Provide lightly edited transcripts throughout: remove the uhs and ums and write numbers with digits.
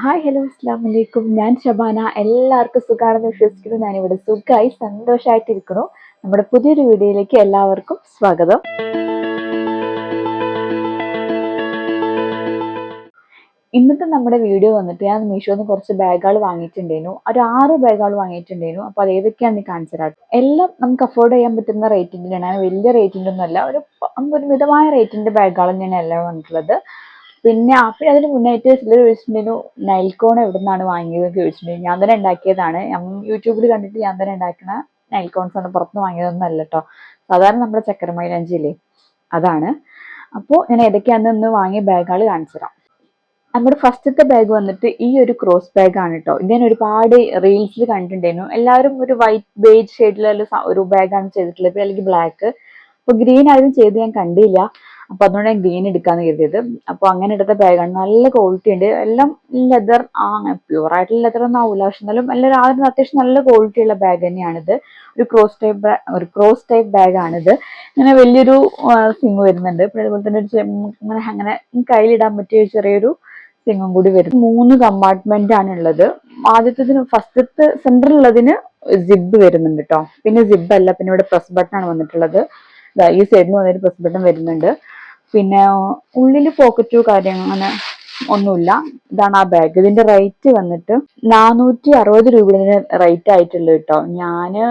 Hi hello അസ്സാം വലൈക്കും. ഞാൻ ഷബാന. എല്ലാവർക്കും സുഖമാണെന്ന് വിശ്വസിക്കുന്നു. ഞാനിവിടെ സുഖമായി സന്തോഷമായിട്ടിരിക്കുന്നു. നമ്മുടെ പുതിയൊരു വീഡിയോയിലേക്ക് എല്ലാവർക്കും സ്വാഗതം. ഇന്നത്തെ നമ്മുടെ വീഡിയോ വന്നിട്ട് ഞാൻ മീഷോന്ന് കുറച്ച് ബാഗുകൾ വാങ്ങിയിട്ടുണ്ടായിരുന്നു. ഒരു 6 ബാഗുകൾ വാങ്ങിയിട്ടുണ്ടായിരുന്നു. അപ്പോൾ അത് ഏതൊക്കെയാണെന്ന് കാണിച്ചു തരാം. എല്ലാം നമുക്ക് അഫോർഡ് ചെയ്യാൻ പറ്റുന്ന റേറ്റിൻ്റെയാണ്. വലിയ റേറ്റിൻ്റെ ഒന്നും അല്ല, ഒരു മിതമായ റേറ്റിൻ്റെ ബാഗുകൾ തന്നെയാണ് എല്ലാം വന്നിട്ടുള്ളത്. പിന്നെ അതിന് മുന്നായിട്ട് ചിലർ ചോദിച്ചിട്ടുണ്ടായിരുന്നു നൈൽക്കോൺ എവിടെ നിന്നാണ് വാങ്ങിയതെന്ന് ചോദിച്ചിട്ടുണ്ടെങ്കിൽ ഞാൻ തന്നെ ഉണ്ടാക്കിയതാണ്. യൂട്യൂബിൽ കണ്ടിട്ട് ഞാൻ തന്നെ ഉണ്ടാക്കുന്ന നൈൽക്കോൺസ് ആണ്, പുറത്തുനിന്ന് വാങ്ങിയതൊന്നും അല്ല കേട്ടോ. സാധാരണ നമ്മുടെ ചക്കര മൈലാഞ്ചിയില്ലേ, അതാണ്. അപ്പോൾ ഞാൻ ഏതൊക്കെയാണെന്ന് വാങ്ങിയ ബാഗുകൾ കാണിച്ചു തരാം. നമ്മുടെ ഫസ്റ്റത്തെ ബാഗ് വന്നിട്ട് ഈ ഒരു ക്രോസ് ബാഗ് ആണ് കേട്ടോ. ഇത് ഞാൻ ഒരുപാട് റീൽസിൽ കണ്ടിട്ടുണ്ടായിരുന്നു. എല്ലാവരും ഒരു വൈറ്റ് ബേജ് ഷെയ്ഡിലുള്ള ഒരു ബാഗാണ് ചെയ്തിട്ടുള്ളത്, അല്ലെങ്കിൽ ബ്ലാക്ക്. അപ്പോൾ ഗ്രീൻ ആരും ചെയ്ത് ഞാൻ കണ്ടില്ല. അപ്പൊ അതുകൊണ്ട് ഞാൻ ഗ്രീൻ എടുക്കാന്ന് കരുതിയത്. അപ്പൊ അങ്ങനെ എടുത്ത ബാഗാണ്. നല്ല ക്വാളിറ്റി ഉണ്ട്. എല്ലാം ലെതർ, പ്യൂർ ആയിട്ടുള്ള ലെതർ ഒന്നും ആവില്ല, പക്ഷെ എന്നാലും എല്ലാവരും അത്യാവശ്യം നല്ല ക്വാളിറ്റി ഉള്ള ബാഗ് തന്നെയാണിത്. ഒരു ക്രോസ് ടൈപ്പ് ബാഗാണിത്. ഇങ്ങനെ വലിയൊരു സിങ് വരുന്നുണ്ട്. പിന്നെ അതുപോലെ തന്നെ അങ്ങനെ കയ്യിലിടാൻ പറ്റിയ ചെറിയൊരു സിങ്ങും കൂടി വരും. 3 കമ്പാർട്ട്മെന്റ് ആണ് ഉള്ളത്. ഫസ്റ്റത്തെ സെന്ററിലുള്ളതിന് സിബ് വരുന്നുണ്ട് കേട്ടോ. പിന്നെ സിബ് അല്ല, പിന്നെ ഇവിടെ പ്രസ് ബട്ടൺ ആണ് വന്നിട്ടുള്ളത്. ഈ സൈഡിൽ വന്നിട്ട് പ്രസ് ബട്ടൺ വരുന്നുണ്ട്. പിന്നെ ഉള്ളില് പോക്കറ്റോ കാര്യങ്ങൾ അങ്ങനെ ഒന്നുമില്ല. ഇതാണ് ആ ബാഗ്. ഇതിന്റെ റേറ്റ് വന്നിട്ട് 460 രൂപയുടെ റേറ്റ് ആയിട്ടുള്ളൂ കേട്ടോ. ഞാന്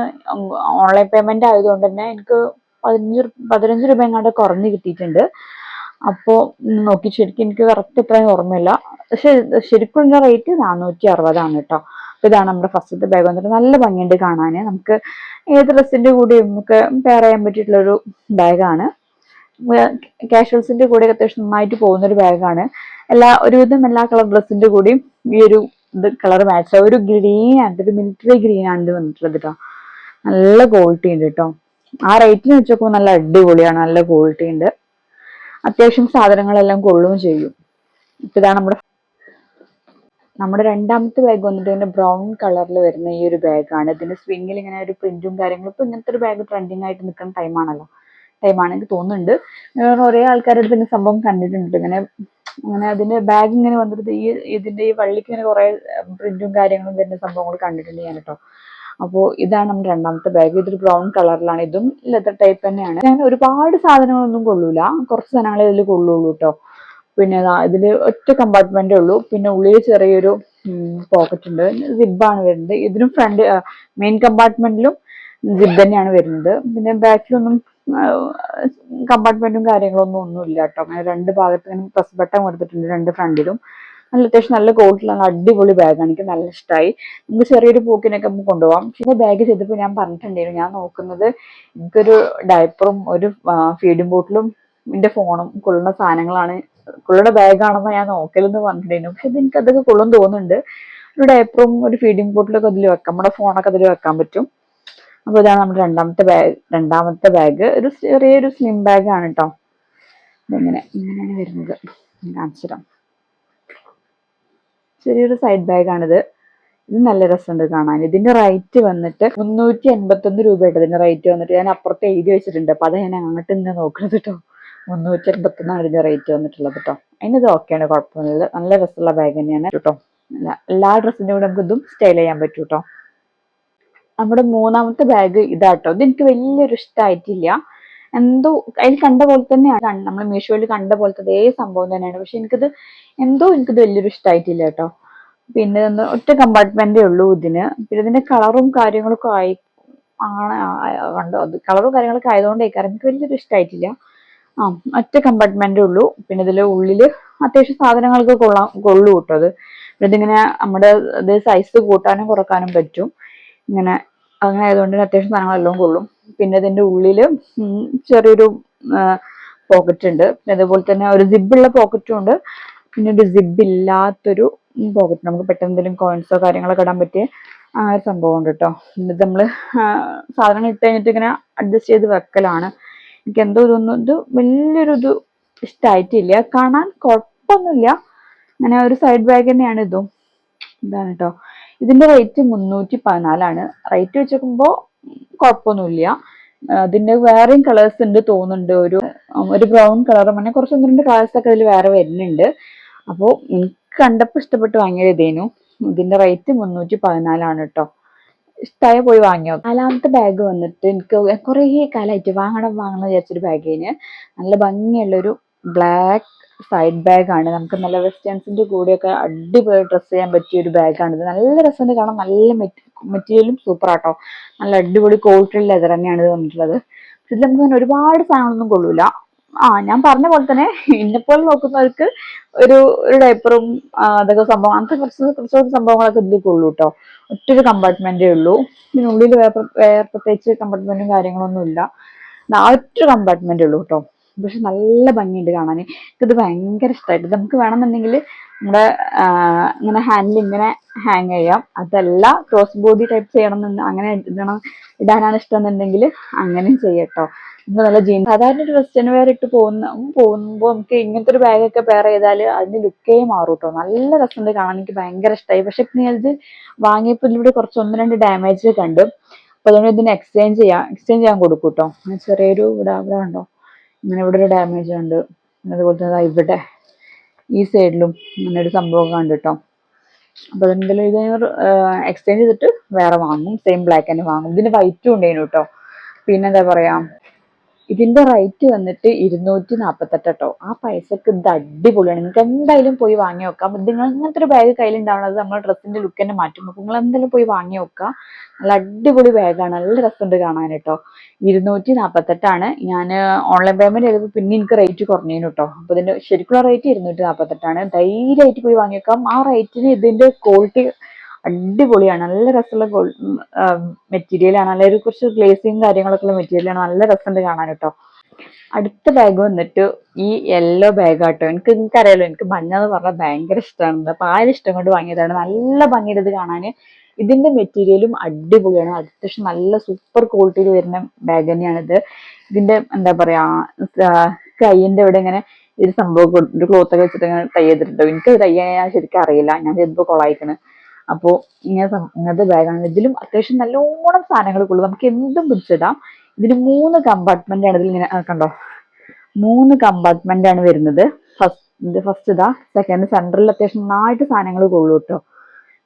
ഓൺലൈൻ പേയ്മെന്റ് ആയതുകൊണ്ട് തന്നെ എനിക്ക് 15 രൂപ എങ്ങാണ്ട് കുറഞ്ഞ് കിട്ടിയിട്ടുണ്ട്. അപ്പോ നോക്കി ശരിക്കും എനിക്ക് കറക്റ്റ് എത്രയും ഓർമ്മയില്ല, പക്ഷെ ശരിക്കുള്ള റേറ്റ് 460 കേട്ടോ. അപ്പൊ ഇതാണ് നമ്മുടെ ഫസ്റ്റത്തെ ബാഗ് വന്നിട്ട്. നല്ല ഭംഗിയുണ്ട് കാണാന്. നമുക്ക് ഏത് ഡ്രസ്സിന്റെ കൂടെയും നമുക്ക് പെയർ ചെയ്യാൻ പറ്റിയിട്ടുള്ള ഒരു ബാഗാണ്. കാഷ്വൽസിന്റെ കൂടെ അത്യാവശ്യം നന്നായിട്ട് പോകുന്ന ഒരു ബാഗാണ്. ഒരുവിധം എല്ലാ കളർ ഡ്രസ്സിന്റെ കൂടെയും ഈ ഒരു കളർ മാച്ച്. ഒരു ഗ്രീൻ ആണ്, ഒരു മിലിറ്ററി ഗ്രീൻ ആണ് ഇത് വന്നിട്ടുള്ളത് കേട്ടോ. നല്ല ക്വാളിറ്റി ഉണ്ട് കേട്ടോ. ആ റേറ്റിന് വെച്ച് നോക്കുമ്പോൾ നല്ല അടിപൊളിയാണ്, നല്ല ക്വാളിറ്റി ഉണ്ട്. അത്യാവശ്യം സാധനങ്ങളെല്ലാം കൊള്ളുകയും ചെയ്യും. ഇപ്പൊ ഇതാണ് നമ്മുടെ രണ്ടാമത്തെ ബാഗ് വന്നിട്ട് ഇതിന്റെ ബ്രൗൺ കളറിൽ വരുന്ന ഈ ഒരു ബാഗാണ്. ഇതിന്റെ സ്വിങ്ങിൽ ഇങ്ങനെ ഒരു പ്രിന്റും കാര്യങ്ങളും. ഇപ്പൊ ഇങ്ങനത്തെ ഒരു ബാഗ് ട്രെൻഡിങ് ആയിട്ട് നിൽക്കുന്ന ടൈമാണല്ലോ, എനിക്ക് തോന്നുന്നുണ്ട്. ഒരേ ആൾക്കാരുടെ അടുത്ത് സംഭവം കണ്ടിട്ടുണ്ട്. അങ്ങനെ അതിന്റെ ബാഗ് ഇങ്ങനെ വന്നിട്ട് ഇതിന്റെ ഈ വള്ളിക്ക് ഇങ്ങനെ കുറെ പ്രിന്റും കാര്യങ്ങളും വരുന്ന സംഭവങ്ങൾ കണ്ടിട്ടുണ്ട് ഞാൻ കേട്ടോ. അപ്പോൾ ഇതാണ് നമ്മുടെ രണ്ടാമത്തെ ബാഗ്. ഇതൊരു ബ്രൗൺ കളറിലാണ്. ഇതും ലെതർ ടൈപ്പ് തന്നെയാണ്. ഞാൻ ഒരുപാട് സാധനങ്ങളൊന്നും കൊള്ളൂല, കുറച്ച് സാധനങ്ങളെ ഇതിൽ കൊള്ളുള്ളൂ കേട്ടോ. പിന്നെ ഇതില് ഒറ്റ കമ്പാർട്ട്മെന്റേ ഉള്ളൂ. പിന്നെ ഉള്ളിൽ ചെറിയൊരു പോക്കറ്റ് ഉണ്ട്. സിബാണ് വരുന്നത്. ഇതിനും മെയിൻ കമ്പാർട്ട്മെന്റിലും സിബ് തന്നെയാണ് വരുന്നത്. പിന്നെ ബാക്കിലൊന്നും കമ്പാർട്ട്മെന്റും കാര്യങ്ങളൊന്നും ഒന്നുമില്ല കേട്ടോ. അങ്ങനെ രണ്ട് ഭാഗത്തും പ്രസ് ബട്ടൺ കൊടുത്തിട്ടുണ്ട്, രണ്ട് ഫ്രണ്ടിലും. അത്യാവശ്യം നല്ല ക്വാളിറ്റിയുള്ള അടിപൊളി ബാഗാണ്. എനിക്ക് നല്ല ഇഷ്ടമായി. നമുക്ക് ചെറിയൊരു പോക്കിനൊക്കെ നമുക്ക് കൊണ്ടുപോകാം. പിന്നെ ബാഗ് ചെയ്തപ്പോൾ ഞാൻ പറഞ്ഞിട്ടുണ്ടായിരുന്നു, ഞാൻ നോക്കുന്നത് എനിക്കൊരു ഡയപ്പറും ഒരു ഫീഡിംഗ് ബോട്ടിലും എന്റെ ഫോണും കൊള്ളുന്ന സാധനങ്ങളാണ്, കൊള്ളുന്ന ബാഗാണെന്ന് ഞാൻ നോക്കലെന്ന് പറഞ്ഞിട്ടുണ്ടായിരുന്നു. പക്ഷെ എനിക്ക് അതൊക്കെ കൊള്ളും തോന്നുന്നുണ്ട്. ഒരു ഡയപ്പറും ഒരു ഫീഡിംഗ് ബോട്ടിലൊക്കെ അതിൽ വെക്കാം, നമ്മുടെ ഫോണൊക്കെ അതിൽ വെക്കാൻ പറ്റും. അപ്പൊ ഇതാണ് നമ്മുടെ രണ്ടാമത്തെ ബാഗ്. ഒരു ചെറിയൊരു സ്ലിം ബാഗ് ആണ് കേട്ടോ. ഇങ്ങനെയാണ് വരുന്നത്. കാണിച്ചുതരാം. ചെറിയൊരു സൈഡ് ബാഗാണിത്. ഇത് നല്ല രസമുണ്ട് കാണാൻ. ഇതിന്റെ റേറ്റ് വന്നിട്ട് 381 രൂപയായിട്ട് ഇതിന്റെ റേറ്റ് വന്നിട്ട്. ഞാൻ അപ്പുറത്ത് എഴുതി വെച്ചിട്ടുണ്ട്, അപ്പൊ അത് ഞാൻ അങ്ങോട്ട് ഇങ്ങനെ നോക്കുന്നത് കേട്ടോ. 381 ഇതിന്റെ റേറ്റ് വന്നിട്ടുള്ളത് കേട്ടോ. അതിനിത് ഓക്കെയാണ്, കുഴപ്പമൊന്നുമില്ല. നല്ല രസമുള്ള ബാഗ് തന്നെയാണ് കേട്ടോ. എല്ലാ ഡ്രസ്സിന്റെ കൂടെ നമുക്ക് ഇതും സ്റ്റൈൽ ചെയ്യാൻ പറ്റും കേട്ടോ. നമ്മുടെ മൂന്നാമത്തെ ബാഗ് ഇതാട്ടോ. ഇത് എനിക്ക് വലിയൊരു ഇഷ്ടമായിട്ടില്ല. എന്തോ അതിൽ കണ്ട പോലെ തന്നെയാണ്, നമ്മൾ മീഷോയിൽ കണ്ട പോലത്തെ അതേ സംഭവം തന്നെയാണ്. പക്ഷെ എനിക്കിത് വലിയൊരു ഇഷ്ടമായിട്ടില്ല കേട്ടോ. പിന്നെ ഒറ്റ കമ്പാർട്ട്മെന്റേ ഉള്ളൂ ഇതിന്. പിന്നെ ഇതിന്റെ കളറും കാര്യങ്ങളൊക്കെ കണ്ടോ, അത് കളറും കാര്യങ്ങളൊക്കെ ആയതുകൊണ്ടേക്കാരം എനിക്ക് വലിയൊരു ഇഷ്ടമായിട്ടില്ല. ഒറ്റ കമ്പാർട്ട്മെന്റേ ഉള്ളൂ. പിന്നെ ഇതില് ഉള്ളില് അത്യാവശ്യം സാധനങ്ങൾക്ക് കൊള്ളു കേട്ടോ. ഇതിങ്ങനെ നമ്മുടെ ഇത് സൈസ് കൂട്ടാനും കുറക്കാനും പറ്റും. അങ്ങനെ ആയതുകൊണ്ട് അത്യാവശ്യം സാധനങ്ങളെല്ലാം കൊള്ളും. പിന്നെ ഇതിന്റെ ഉള്ളില് ചെറിയൊരു പോക്കറ്റ് ഉണ്ട്. അതുപോലെ തന്നെ ഒരു സിബുള്ള പോക്കറ്റും ഉണ്ട്. പിന്നെ ഒരു സിബ് ഇല്ലാത്തൊരു പോക്കറ്റ്, നമുക്ക് പെട്ടെന്ന് എന്തെങ്കിലും കോയിൻസോ കാര്യങ്ങളൊക്കെ ഇടാൻ പറ്റിയ ആ ഒരു സംഭവം ഉണ്ട് കേട്ടോ. എന്നിട്ട് നമ്മള് സാധനങ്ങൾ ഇട്ട് കഴിഞ്ഞിട്ട് ഇങ്ങനെ അഡ്ജസ്റ്റ് ചെയ്ത് വെക്കലാണ്. എനിക്ക് എന്തോ ഇത് വലിയൊരു ഇഷ്ടമായിട്ടില്ല. കാണാൻ കുഴപ്പമൊന്നുമില്ല. അങ്ങനെ ഒരു സൈഡ് ബാഗ് തന്നെയാണ് ഇതും. ഇതാണ് കേട്ടോ. ഇതിന്റെ റേറ്റ് 314 റേറ്റ് വെച്ച് നോക്കുമ്പോ കുഴപ്പമൊന്നുമില്ല. അതിന്റെ വേറെയും കളേഴ്സ് ഉണ്ട് തോന്നുന്നുണ്ട്. ഒരു ബ്രൗൺ കളറും, അങ്ങനെ കുറച്ച് 1-2 കളേഴ്സ് ഒക്കെ അതിൽ വേറെ വരുന്നുണ്ട്. അപ്പോൾ കണ്ടപ്പോൾ ഇഷ്ടപ്പെട്ട് വാങ്ങിയത് ഇതേനു. ഇതിന്റെ റേറ്റ് 314 കേട്ടോ. ഇഷ്ടമായ പോയി വാങ്ങിയോ. നാലാമത്തെ ബാഗ് വന്നിട്ട് എനിക്ക് കുറേ കാലമായിട്ട് വാങ്ങണം വിചാരിച്ചൊരു ബാഗിന് നല്ല ഭംഗിയുള്ളൊരു ബ്ലാക്ക് സൈഡ് ബാഗാണ്. നമുക്ക് നല്ല വെസ്റ്റേൺസിന്റെ കൂടെയൊക്കെ അടിപൊളി ഡ്രസ്സ് ചെയ്യാൻ പറ്റിയ ഒരു ബാഗാണിത്. നല്ല രസമുണ്ട് കാണാൻ. നല്ല മെറ്റീരിയലും സൂപ്പർ ആട്ടോ. നല്ല അടിപൊളി ക്വാളിറ്റി ലെതർ തന്നെയാണ് ഇത് വന്നിട്ടുള്ളത്. ഇതിൽ നമുക്ക് തന്നെ ഒരുപാട് സാധനങ്ങളൊന്നും കൊള്ളൂല. ഞാൻ പറഞ്ഞ പോലെ തന്നെ ഇന്നെപ്പോലെ നോക്കുന്നവർക്ക് ഒരു ഡയപ്പറും അതൊക്കെ സംഭവം അങ്ങനത്തെ കുറച്ച് സംഭവങ്ങളൊക്കെ ഇതിൽ കൊള്ളൂ കേട്ടോ. ഒറ്റൊരു കമ്പാർട്ട്മെന്റേ ഉള്ളൂ. ഇതിനുള്ളിൽ വേറെ പ്രത്യേകിച്ച് കമ്പാർട്ട്മെന്റും കാര്യങ്ങളൊന്നും ഇല്ല. ഒറ്റ കമ്പാർട്ട്മെന്റേ ഉള്ളൂ കേട്ടോ. പക്ഷെ നല്ല ഭംഗിയുണ്ട് കാണാൻ. എനിക്കിത് ഭയങ്കര ഇഷ്ടമായിട്ട്. നമുക്ക് വേണമെന്നുണ്ടെങ്കിൽ നമ്മുടെ ഇങ്ങനെ ഹാൻഡിൽ ഇങ്ങനെ ഹാങ് ചെയ്യാം. അതല്ല ക്രോസ് ബോഡി ടൈപ്പ് ചെയ്യണം അങ്ങനെ ഇടാനാണ് ഇഷ്ടം എന്നുണ്ടെങ്കിൽ അങ്ങനെയും ചെയ്യട്ടോ. നമുക്ക് നല്ല ജീൻസ് സാധാരണ ഒരു വെസ്റ്റേൺ വെയർ ഇട്ട് പോകുമ്പോൾ നമുക്ക് ഇങ്ങനത്തെ ഒരു ബാഗൊക്കെ പെയർ ചെയ്താൽ അതിന്റെ ലുക്കേ മാറും കേട്ടോ. നല്ല രസമുണ്ട് കാണാൻ. എനിക്ക് ഭയങ്കര ഇഷ്ടമായി. പക്ഷെ പിന്നെ ഇത് വാങ്ങിയപ്പോൾ ഇവിടെ കുറച്ച് 1-2 ഡാമേജ് കണ്ട്. അപ്പൊ അതുകൊണ്ട് ഇതിന് എക്സ്ചേഞ്ച് ചെയ്യാൻ കൊടുക്കും കേട്ടോ. ചെറിയൊരു ഇവിടെ ഉണ്ടോ ഇങ്ങനെ ഇവിടെ ഒരു ഡാമേജ് ഉണ്ട്. അതുപോലെ തന്നെ ഇവിടെ ഈ സൈഡിലും അങ്ങനെ ഒരു സംഭവം കണ്ടു കേട്ടോ. അപ്പൊ അതെന്തെങ്കിലും ഇത് എക്സ്ചേഞ്ച് ചെയ്തിട്ട് വേറെ വാങ്ങും. സെയിം ബ്ലാക്ക് തന്നെ വാങ്ങും. ഇതിന് വൈറ്റും ഉണ്ടായിരുന്നു കേട്ടോ. പിന്നെന്താ പറയാ, ഇതിന്റെ റേറ്റ് വന്നിട്ട് 248 കേട്ടോ. ആ പൈസക്ക് ഇത് അടിപൊളിയാണ്. നിങ്ങൾക്ക് എന്തായാലും പോയി വാങ്ങി വെക്കാം. നിങ്ങൾ ഇങ്ങനത്തെ ഒരു ബാഗ് കയ്യിലുണ്ടാവുന്നത് നമ്മുടെ ഡ്രസ്സിന്റെ ലുക്ക് തന്നെ മാറ്റും. അപ്പൊ നിങ്ങൾ എന്തായാലും പോയി വാങ്ങി വെക്കാം. നല്ല അടിപൊളി ബാഗാണ്. നല്ല രസമുണ്ട് കാണാൻ കേട്ടോ. 248 ഞാൻ ഓൺലൈൻ പേയ്മെന്റ് ചെയ്തപ്പോൾ പിന്നെ എനിക്ക് റേറ്റ് കുറഞ്ഞു കേട്ടോ. അപ്പൊ ഇതിന്റെ ശരിക്കുള്ള റേറ്റ് 248. ധൈര്യമായിട്ട് പോയി വാങ്ങി വെക്കാം. ആ റേറ്റിന് ഇതിന്റെ ക്വാളിറ്റി അടിപൊളിയാണ്. നല്ല രസമുള്ള മെറ്റീരിയലാണ്. നല്ലൊരു കുറച്ച് ഗ്ലേസിങ് കാര്യങ്ങളൊക്കെ ഉള്ള മെറ്റീരിയലാണ്. നല്ല രസമുണ്ട് കാണാൻ കേട്ടോ. അടുത്ത ബാഗ് വന്നിട്ട് ഈ യെല്ലോ ബാഗാട്ടോ. എനിക്കറിയാലോ, എനിക്ക് മഞ്ഞ എന്ന് പറഞ്ഞാൽ ഭയങ്കര ഇഷ്ടമാണ്. അപ്പൊ ഇഷ്ടം കൊണ്ട് വാങ്ങിയതാണ്. നല്ല ഭംഗിയുടെ ഇത് കാണാന്. ഇതിന്റെ മെറ്റീരിയലും അടിപൊളിയാണ്. അത്യാവശ്യം നല്ല സൂപ്പർ ക്വാളിറ്റിയിൽ വരുന്ന ബാഗ് തന്നെയാണിത്. ഇതിന്റെ എന്താ പറയാ, കൈയിന്റെ ഇവിടെ ഇങ്ങനെ ഒരു സംഭവം ഒരു ക്ലോത്ത് ഒക്കെ വെച്ചിട്ട് ഇങ്ങനെ തൈ ചെയ്തിട്ടുണ്ടോ. എനിക്ക് തയ്യാൻ ശരിക്കും അറിയില്ല. ഞാൻ ചെയ്തപ്പോ കൊളായിക്കണ്. അപ്പോ ഇങ്ങനത്തെ ബാഗാണ്. ഇതിലും അത്യാവശ്യം നല്ലോണം സാധനങ്ങൾ കൊള്ളു. നമുക്ക് എന്തും പിടിച്ചിടാം. ഇതിന് 3 കമ്പാർട്ട്മെന്റ് ആണ്. ഇതിൽ ഇങ്ങനെ കണ്ടോ, 3 കമ്പാർട്ട്മെന്റ് ആണ് വരുന്നത്. ഫസ്റ്റ് ഇതാ, സെക്കൻഡ് സെന്ററിൽ അത്യാവശ്യം നന്നായിട്ട് സാധനങ്ങൾ കൊള്ളു കേട്ടോ.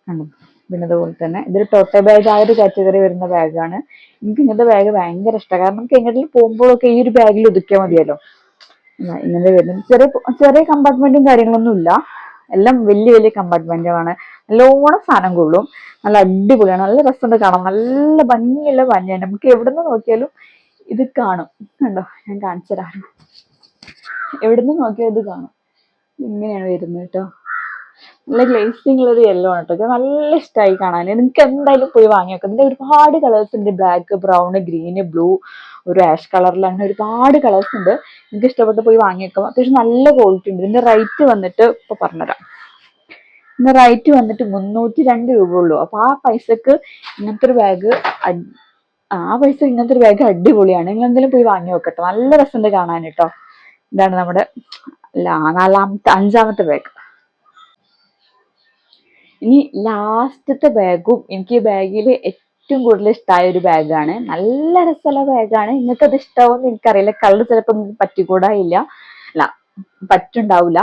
കണ്ടോ. പിന്നെ അതുപോലെ തന്നെ ഇതൊരു ടോട്ടെ ബാഗ് ആ ഒരു കാറ്റഗറി വരുന്ന ബാഗാണ്. എനിക്ക് ഇങ്ങനത്തെ ബാഗ് ഭയങ്കര ഇഷ്ടമാണ്. കാരണം നമുക്ക് എങ്ങോട്ടും പോകുമ്പോഴൊക്കെ ഈ ഒരു ബാഗിൽ ഒതുക്കിയാൽ മതിയല്ലോ. ഇങ്ങനത്തെ വരുന്നത് ചെറിയ കമ്പാർട്ട്മെന്റും കാര്യങ്ങളൊന്നും ഇല്ല. എല്ലാം വലിയ കമ്പാർട്ട്മെന്റുകളാണ്. നല്ലോണം സാധനം കൊള്ളും. നല്ല അടിപൊളിയാണ്. നല്ല രസമുണ്ട് കാണാൻ. നല്ല ഭംഗിയുള്ള പഞ്ഞയാണ്. നമുക്ക് എവിടുന്ന് നോക്കിയാലും ഇത് കാണും. കണ്ടോ, ഞാൻ കാണിച്ചു തരാം. എവിടുന്ന് നോക്കിയാൽ ഇത് കാണും. ഇങ്ങനെയാണ് വരുന്നത് കേട്ടോ. നല്ല ഗ്ലേസിംഗ് ഉള്ളൊരു യെല്ലോ ആണ് കേട്ടോ. നല്ല ഇഷ്ടമായി കാണാൻ. നിങ്ങൾക്ക് എന്തായാലും പോയി വാങ്ങി വെക്കാം. ഇതിന്റെ ഒരുപാട് കളേഴ്സ് ഉണ്ട്. ബ്ലാക്ക്, ബ്രൗൺ, ഗ്രീന്, ബ്ലൂ, ഒരു ആഷ് കളറിൽ അങ്ങനെ ഒരുപാട് കളേഴ്സ് ഉണ്ട്. നിങ്ങൾക്ക് ഇഷ്ടപ്പെട്ട് പോയി വാങ്ങി വെക്കാം. അത്യാവശ്യം നല്ല ക്വാളിറ്റി ഉണ്ട്. ഇതിന്റെ റേറ്റ് വന്നിട്ട് ഇപ്പൊ പറഞ്ഞുതരാം. ഇതിന്റെ റേറ്റ് വന്നിട്ട് 302 രൂപ ഉള്ളൂ. അപ്പൊ ആ പൈസക്ക് ഇങ്ങനത്തെ ഒരു ബാഗ് അടിപൊളിയാണ്. നിങ്ങൾ എന്തെങ്കിലും പോയി വാങ്ങി വെക്കട്ടോ. നല്ല രസമുണ്ട് കാണാൻ കേട്ടോ. ഇതാണ് നമ്മുടെ 5ാമത്തെ ബാഗ്. ഇനി ലാസ്റ്റത്തെ ബാഗും എനിക്ക് ഈ ബാഗിൽ ഏറ്റവും കൂടുതൽ ഇഷ്ടമായ ഒരു ബാഗാണ്. നല്ല രസമുള്ള ബാഗാണ്. നിങ്ങൾക്ക് അത് ഇഷ്ടമാവുമെന്ന് എനിക്കറിയില്ല. കളർ ചിലപ്പോൾ നിങ്ങൾക്ക് പറ്റിക്കൂടായില്ല. പറ്റുണ്ടാവില്ല.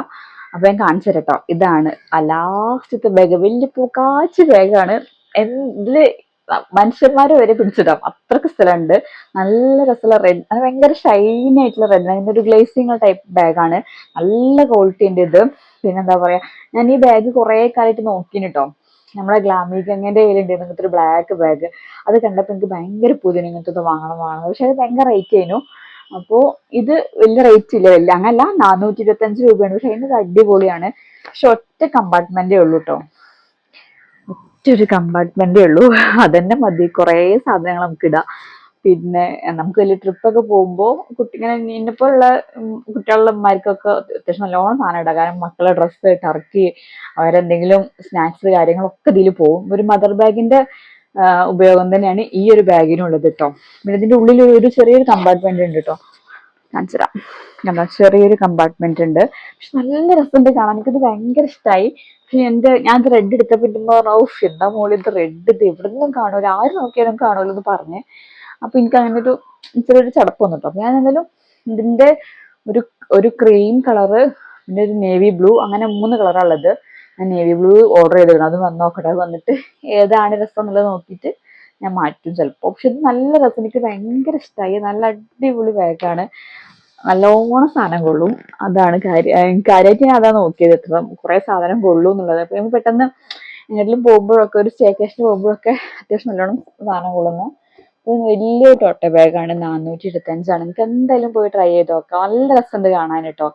അപ്പൊ ഞാൻ കാണിച്ചു തരട്ടോ. ഇതാണ് ആ ലാസ്റ്റത്തെ ബാഗ്. വലിയ പൂക്കാച്ച് ബാഗാണ്. ഇതില് മനുഷ്യന്മാരെ വരെ പിടിച്ചിടാം. അത്രക്ക് സ്ഥലമുണ്ട്. നല്ല രസമുള്ള റെഡ്, അത് ഭയങ്കര ഷൈനി ആയിട്ടുള്ള റെഡ്. അതിന്റെ ഒരു ഗ്ലേസിംഗ് ടൈപ്പ് ബാഗാണ്. നല്ല ക്വാളിറ്റി ഉണ്ട് ഇത്. പിന്നെന്താ പറയാ, ഞാൻ ഈ ബാഗ് കുറെ കാലമായിട്ട് നോക്കിന് കേട്ടോ. നമ്മുടെ ഗ്ലാമി ഗംഗന്റെ കയ്യിലുണ്ട് ഇങ്ങനത്തെ ഒരു ബ്ലാക്ക് ബാഗ്. അത് കണ്ടപ്പോൾ എനിക്ക് ഭയങ്കര പൂതിയാണ് ഇങ്ങനത്തെ വാങ്ങണം. പക്ഷെ അത് ഭയങ്കര റേറ്റ് ആയിരുന്നു. അപ്പോ ഇത് വലിയ റേറ്റ് ഇല്ല. അങ്ങനല്ല, 425 രൂപയാണ്. പക്ഷെ അതിന് അടിപൊളിയാണ്. പക്ഷെ ഒറ്റ കമ്പാർട്ട്മെന്റേ ഉള്ളൂ കേട്ടോ. ഒറ്റൊരു കമ്പാർട്ട്മെന്റേ ഉള്ളൂ. അതന്നെ മതി. കുറെ സാധനങ്ങൾ നമുക്ക് ഇടാം. പിന്നെ നമുക്ക് വലിയ ട്രിപ്പൊക്കെ പോകുമ്പോൾ ഇങ്ങനെ ഇന്നിപ്പോഴുള്ള കുട്ടികളുടെ അമ്മമാർക്കൊക്കെ അത്യാവശ്യം നല്ലോണം സാധനം ഇടാം. കാരണം മക്കളെ ഡ്രസ്സ്, ടർക്കി, അവരെന്തെങ്കിലും സ്നാക്സ് കാര്യങ്ങളൊക്കെ ഇതിൽ പോകും. ഒരു മദർ ബാഗിന്റെ ഉപയോഗം തന്നെയാണ് ഈ ഒരു ബാഗിനുള്ളത് കേട്ടോ. പിന്നെ ഇതിന്റെ ഉള്ളിൽ ഒരു ചെറിയൊരു കമ്പാർട്ട്മെന്റ് ഉണ്ട് കേട്ടോ. കാണിച്ചുതരാം. കണ്ടോ, ചെറിയൊരു കമ്പാർട്ട്മെന്റ് ഉണ്ട്. പക്ഷെ നല്ല രസമുണ്ട് കാണാൻ. എനിക്കിത് ഭയങ്കര ഇഷ്ടമായി. പക്ഷെ ഞാൻ റെഡ് എടുത്തപ്പോ എന്താ മോളിൽ ഇത് റെഡ്, ഇത് എവിടെ നിന്നും കാണൂല, ആര് നോക്കിയാലും കാണൂല എന്ന് പറഞ്ഞ്. അപ്പൊ എനിക്ക് അങ്ങനെ ഒരു ചെറിയൊരു ചടപ്പ് വന്നു കേട്ടോ. അപ്പൊ ഞാൻ എന്തായാലും ഇതിന്റെ ഒരു ക്രീം കളറ്, പിന്നെ ഒരു നേവി ബ്ലൂ, അങ്ങനെ 3 കളറാണ് ഉള്ളത്. ഞാൻ നേവി ബ്ലൂ ഓർഡർ ചെയ്തിരുന്നു. അത് വന്ന് നോക്കട്ടെ. അത് വന്നിട്ട് ഏതാണ് രസം എന്നുള്ളത് നോക്കിയിട്ട് ഞാൻ മാറ്റും ചിലപ്പോൾ. പക്ഷെ ഇത് നല്ല രസം, എനിക്ക് ഭയങ്കര ഇഷ്ടമായി. നല്ല അടിപൊളി ബാഗാണ്, നല്ലോണം സാധനം കൊള്ളും. അതാണ് കാര്യമായിട്ട് ഞാൻ അതാ നോക്കിയത്, എത്ര കുറെ സാധനം കൊള്ളും എന്നുള്ളത്. അപ്പൊ നമുക്ക് പെട്ടെന്ന് എങ്ങോട്ടും പോകുമ്പോഴൊക്കെ, ഒരു സ്റ്റേക്കേഷന് പോകുമ്പോഴൊക്കെ അത്യാവശ്യം നല്ലോണം സാധനം കൊള്ളുന്ന വലിയ ടോട്ട ബാഗാണ്. 425 എനിക്ക് എന്തായാലും പോയി ട്രൈ ചെയ്ത് നോക്കാം. നല്ല രസമുണ്ട് കാണാൻ കേട്ടോ.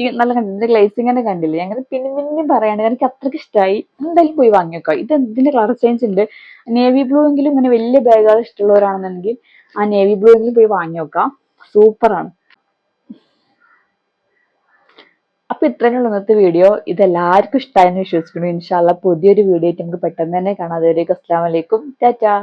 ഈ നല്ല കണ്ടിട്ട് ഗ്ലേസിംഗ് കണ്ടില്ലേ, ഞങ്ങൾ പിന്നെ പിന്നെയും പറയാണ്, എനിക്ക് അത്രയ്ക്ക് ഇഷ്ടമായി. എന്തായാലും പോയി വാങ്ങി വെക്കാം. ഇത് ഇതിന്റെ കളർ ചേഞ്ച് ഉണ്ട്. നേവി ബ്ലൂ എങ്കിലും ഇങ്ങനെ വലിയ ബാഗുകൾ ഇഷ്ടമുള്ളവരാണെന്നുണ്ടെങ്കിൽ ആ നേവി ബ്ലൂ എങ്കിലും പോയി വാങ്ങി വെക്കാം. സൂപ്പറാണ്. അപ്പൊ ഇത്രയുള്ള ഇന്നത്തെ വീഡിയോ. ഇതെല്ലാവർക്കും ഇഷ്ടമായെന്ന് വിശ്വസിക്കുന്നു. ഇൻഷാല്ല പുതിയൊരു വീഡിയോ ആയിട്ട് നമുക്ക് പെട്ടെന്ന് തന്നെ കാണാം. അതുവരേക്കും അസ്സലാമു അലൈക്കും, ടാറ്റാ.